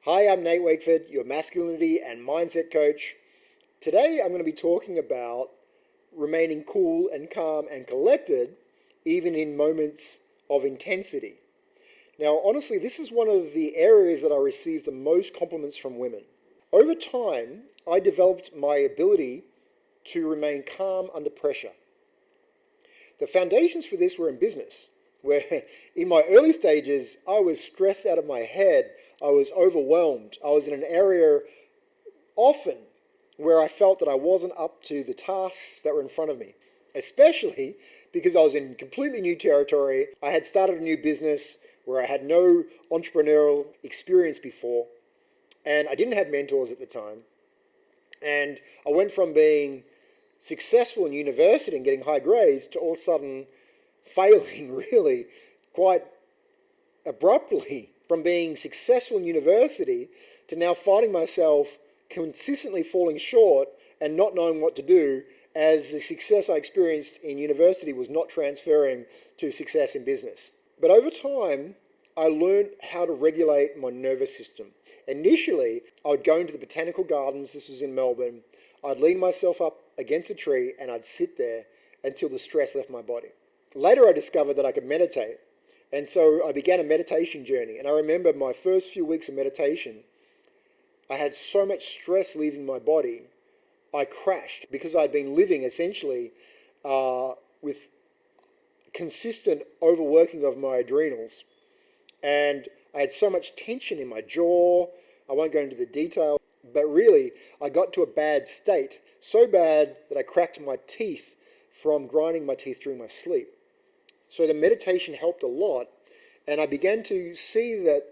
Hi, I'm Nate Wakeford, your masculinity and mindset coach. Today I'm going to be talking about remaining cool and calm and collected even in moments of intensity. Now, honestly, this is one of the areas that I receive the most compliments from women. Over time, I developed my ability to remain calm under pressure. The foundations for this were in business, where in my early stages, I was stressed out of my head. I was overwhelmed. I was in an area often where I felt that I wasn't up to the tasks that were in front of me, especially because I was in completely new territory. I had started a new business where I had no entrepreneurial experience before, and I didn't have mentors at the time. And I went from being successful in university and getting high grades to all of a sudden failing really quite abruptly, from being successful in university to now finding myself consistently falling short and not knowing what to do, as the success I experienced in university was not transferring to success in business. But over time, I learned how to regulate my nervous system. Initially, I would go into the botanical gardens, this was in Melbourne. I'd lean myself up against a tree and I'd sit there until the stress left my body. Later, I discovered that I could meditate. And so I began a meditation journey. And I remember my first few weeks of meditation, I had so much stress leaving my body, I crashed because I'd been living essentially with consistent overworking of my adrenals. And I had so much tension in my jaw. I won't go into the detail, but really I got to a bad state, so bad that I cracked my teeth from grinding my teeth during my sleep. So the meditation helped a lot, and I began to see that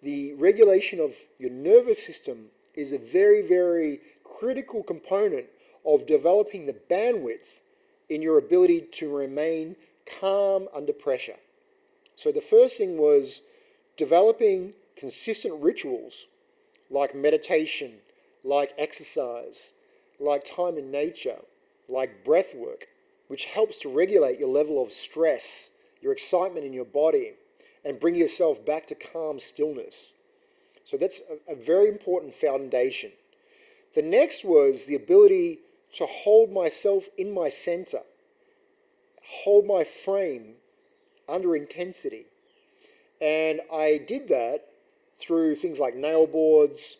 the regulation of your nervous system is a very, very critical component of developing the bandwidth in your ability to remain calm under pressure. So the first thing was developing consistent rituals like meditation, like exercise, like time in nature, like breath work, which helps to regulate your level of stress, your excitement in your body, and bring yourself back to calm stillness. So that's a very important foundation. The next was the ability to hold myself in my center, hold my frame under intensity. And I did that through things like nail boards,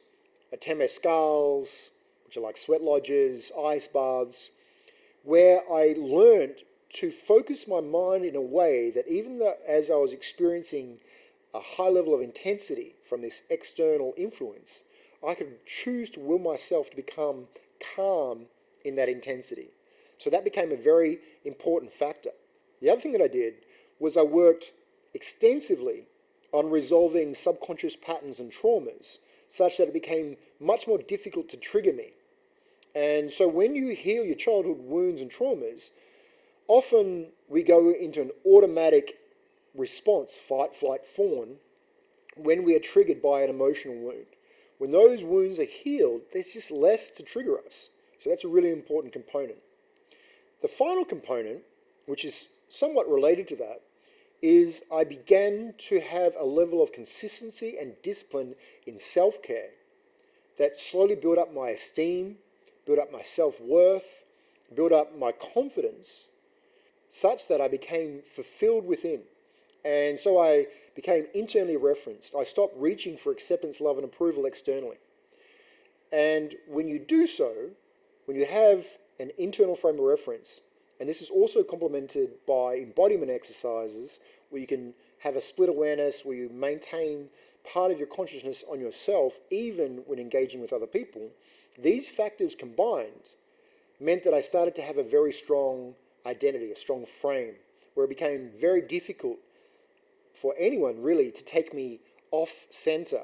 temescals, which are like sweat lodges, ice baths, where I learned to focus my mind in a way that even as I was experiencing a high level of intensity from this external influence, I could choose to will myself to become calm in that intensity. So that became a very important factor. The other thing that I did was I worked extensively on resolving subconscious patterns and traumas, such that it became much more difficult to trigger me. And so when you heal your childhood wounds and traumas, often we go into an automatic response, fight, flight, fawn, when we are triggered by an emotional wound. When those wounds are healed, there's just less to trigger us. So that's a really important component. The final component, which is somewhat related to that, is I began to have a level of consistency and discipline in self-care that slowly built up my esteem, built up my self-worth, built up my confidence, such that I became fulfilled within. And so I became internally referenced. I stopped reaching for acceptance, love, and approval externally. And when you do so, when you have an internal frame of reference, and this is also complemented by embodiment exercises, where you can have a split awareness, where you maintain part of your consciousness on yourself, even when engaging with other people, these factors combined meant that I started to have a very strong identity, a strong frame, where it became very difficult for anyone really to take me off center,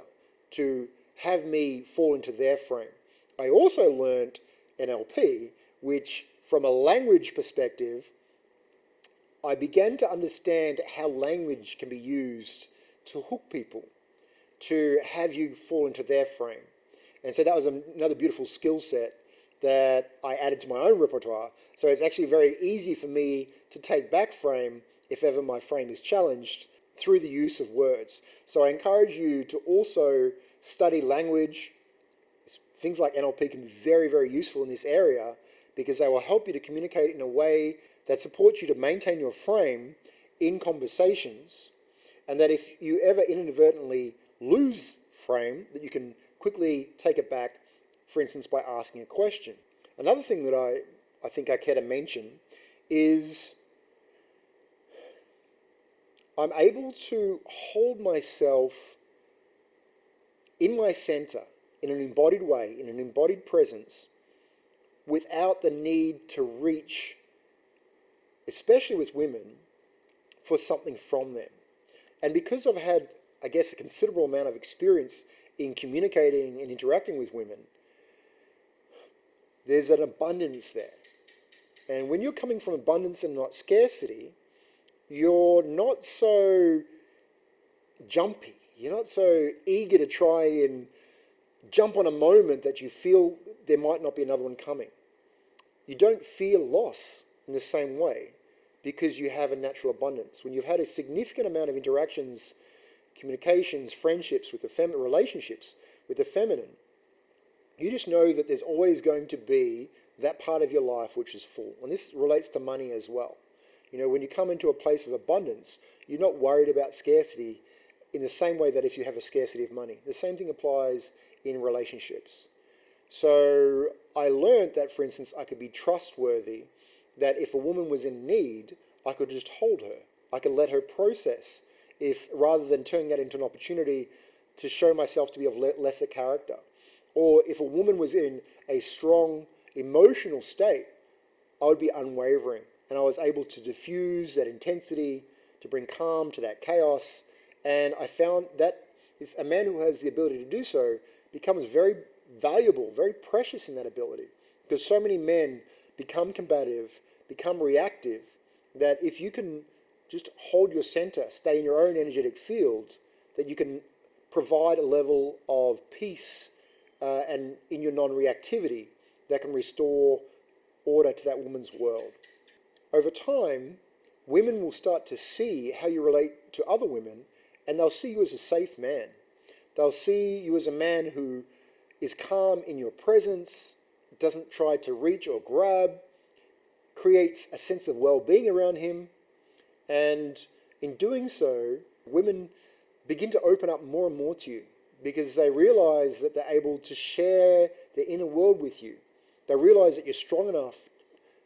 to have me fall into their frame. I also learned NLP, which from a language perspective, I began to understand how language can be used to hook people, to have you fall into their frame. And so that was another beautiful skill set that I added to my own repertoire. So it's actually very easy for me to take back frame if ever my frame is challenged through the use of words. So I encourage you to also study language. Things like NLP can be very, very useful in this area because they will help you to communicate in a way that supports you to maintain your frame in conversations, and that if you ever inadvertently lose frame, that you can quickly take it back, for instance, by asking a question. Another thing that I think I care to mention is I'm able to hold myself in my center in an embodied way, in an embodied presence, without the need to reach, especially with women, for something from them. And because I've had, I guess, a considerable amount of experience in communicating and interacting with women, there's an abundance there. And when you're coming from abundance and not scarcity, you're not so jumpy. You're not so eager to try and jump on a moment that you feel there might not be another one coming. You don't fear loss in the same way because you have a natural abundance. When you've had a significant amount of interactions, communications, friendships with the feminine, relationships with the feminine, you just know that there's always going to be that part of your life which is full. And this relates to money as well. You know, when you come into a place of abundance, you're not worried about scarcity in the same way that if you have a scarcity of money. The same thing applies in relationships. So I learned that, for instance, I could be trustworthy, that if a woman was in need, I could just hold her. I could let her process, if rather than turning that into an opportunity to show myself to be of lesser character. Or if a woman was in a strong emotional state, I would be unwavering. And I was able to diffuse that intensity, to bring calm to that chaos. And I found that if a man who has the ability to do so becomes very valuable, very precious in that ability. Because so many men become combative, become reactive, that if you can just hold your center, stay in your own energetic field, that you can provide a level of peace and in your non-reactivity that can restore order to that woman's world. Over time, women will start to see how you relate to other women, and they'll see you as a safe man. They'll see you as a man who is calm in your presence, doesn't try to reach or grab, creates a sense of well-being around him, and in doing so, women begin to open up more and more to you because they realize that they're able to share their inner world with you. They realize that you're strong enough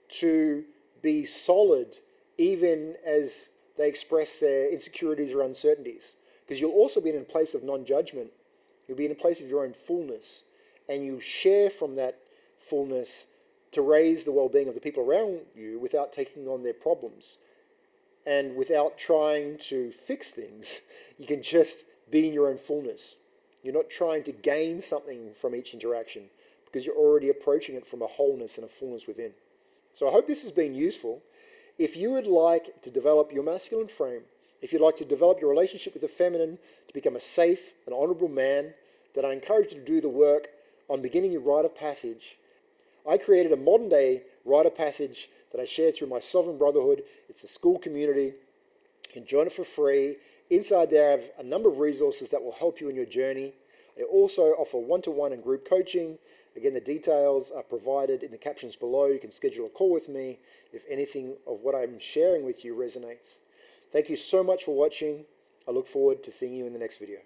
to be solid even as they express their insecurities or uncertainties. Because you'll also be in a place of non-judgment. You'll be in a place of your own fullness. And you share from that fullness to raise the well-being of the people around you without taking on their problems. And without trying to fix things, you can just be in your own fullness. You're not trying to gain something from each interaction because you're already approaching it from a wholeness and a fullness within. So I hope this has been useful. If you would like to develop your masculine frame, if you'd like to develop your relationship with the feminine to become a safe and honorable man, then I encourage you to do the work on beginning your rite of passage. I created a modern day rite of passage that I share through my Sovereign Brotherhood. It's a school community. You can join it for free. Inside there I have a number of resources that will help you in your journey. I also offer one-to-one and group coaching. Again, the details are provided in the captions below. You can schedule a call with me if anything of what I'm sharing with you resonates. Thank you so much for watching. I look forward to seeing you in the next video.